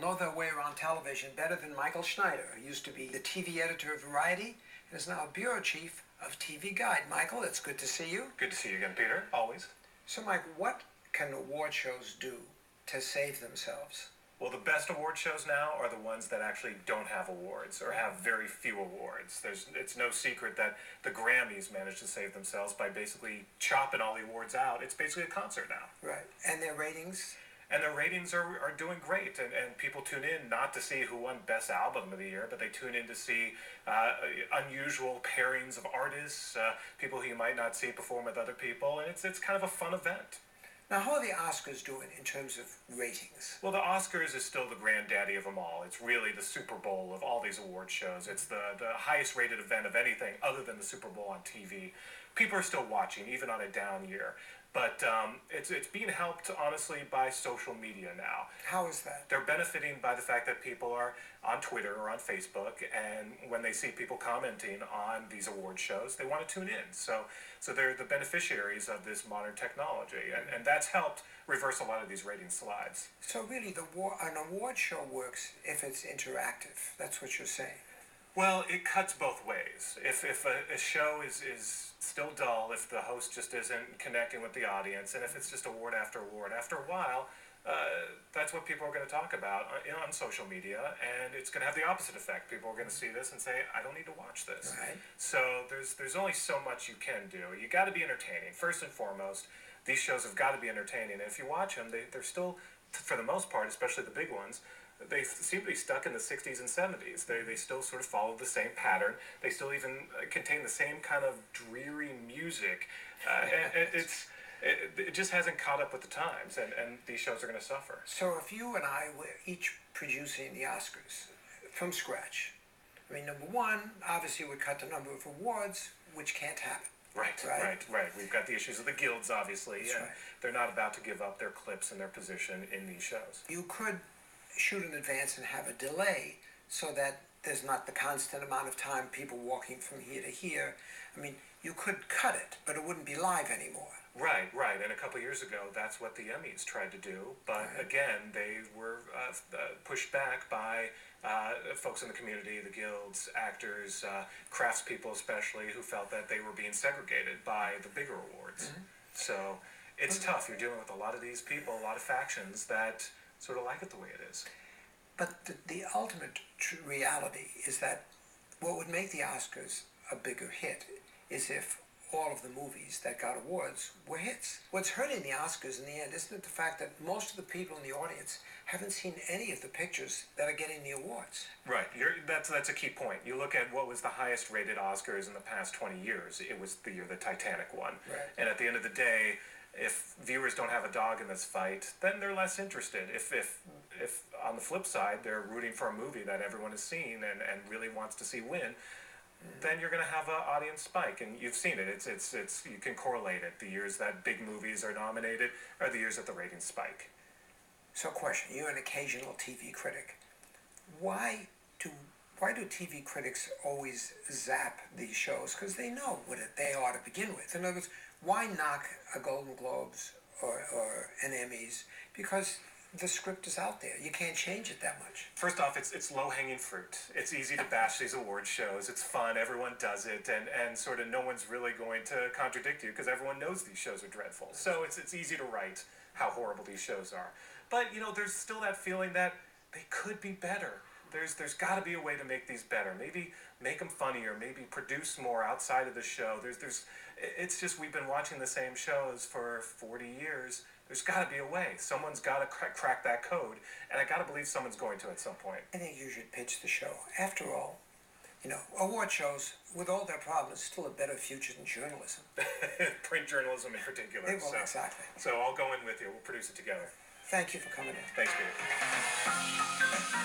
know their way around television better than Michael Schneider, who used to be the TV editor of Variety and is now bureau chief of TV Guide. Michael, it's good to see you. Good to see you again, Peter. Always. So, Mike, what can award shows do to save themselves? Well, the best award shows now are the ones that actually don't have awards or have very few awards. It's no secret that the Grammys managed to save themselves by basically chopping all the awards out. It's basically a concert now. Right. And their ratings? And their ratings are doing great. And people tune in not to see who won Best Album of the Year, but they tune in to see unusual pairings of artists, people who you might not see perform with other people. And it's kind of a fun event. Now, how are the Oscars doing in terms of ratings? Well, the Oscars is still the granddaddy of them all. It's really the Super Bowl of all these award shows. It's the highest rated event of anything other than the Super Bowl on TV. People are still watching, even on a down year. But it's being helped, honestly, by social media now. How is that? They're benefiting by the fact that people are on Twitter or on Facebook, and when they see people commenting on these award shows, they want to tune in. So they're the beneficiaries of this modern technology, and that's helped reverse a lot of these rating slides. So really, an award show works if it's interactive. That's what you're saying. Well, it cuts both ways. If a show is still dull, if the host just isn't connecting with the audience, and if it's just award after award, after a while, that's what people are going to talk about on social media, and it's going to have the opposite effect. People are going to see this and say, I don't need to watch this. Right. So there's only so much you can do. You got to be entertaining. First and foremost, these shows have got to be entertaining. And if you watch them, they're still, for the most part, especially the big ones, they seem to be stuck in the 60s and 70s. They still sort of follow the same pattern. They still even contain the same kind of dreary music. It just hasn't caught up with the times, and these shows are going to suffer. So if you and I were each producing the Oscars from scratch, I mean, number one, obviously we cut the number of awards, which can't happen. Right. We've got the issues of the guilds, obviously, That's and right. They're not about to give up their clips and their position in these shows. You could shoot in advance and have a delay so that there's not the constant amount of time people walking from here to here. I mean, you could cut it, but it wouldn't be live anymore. Right. And a couple of years ago, that's what the Emmys tried to do. But Right. again, they were pushed back by folks in the community, the guilds, actors, craftspeople especially, who felt that they were being segregated by the bigger awards. Mm-hmm. So it's tough. You're dealing with a lot of these people, a lot of factions that sort of like it the way it is. But the ultimate reality is that what would make the Oscars a bigger hit is if all of the movies that got awards were hits. What's hurting the Oscars in the end isn't it the fact that most of the people in the audience haven't seen any of the pictures that are getting the awards? Right. That's a key point. You look at what was the highest rated Oscars in the past 20 years. It was the year the Titanic won. Right. And at the end of the day, if viewers don't have a dog in this fight, then they're less interested. If on the flip side, they're rooting for a movie that everyone has seen and really wants to see win, then you're going to have an audience spike, and you've seen it. It's you can correlate it. The years that big movies are nominated are the years that the ratings spike. So question, you're an occasional TV critic. Why do TV critics always zap these shows? Because they know what they are to begin with. In other words, why knock a Golden Globes or an Emmys? Because the script is out there. You can't change it that much. First off, it's low-hanging fruit. It's easy to bash these award shows. It's fun. Everyone does it, and sort of no one's really going to contradict you because everyone knows these shows are dreadful. So it's easy to write how horrible these shows are. But there's still that feeling that they could be better. There's got to be a way to make these better. Maybe make them funnier. Maybe produce more outside of the show. It's just we've been watching the same shows for 40 years. There's got to be a way. Someone's got to crack that code, and I got to believe someone's going to at some point. I think you should pitch the show. After all, award shows, with all their problems, still a better future than journalism. Print journalism in particular. Well, exactly. So I'll go in with you. We'll produce it together. Thank you for coming in. Thanks, Peter.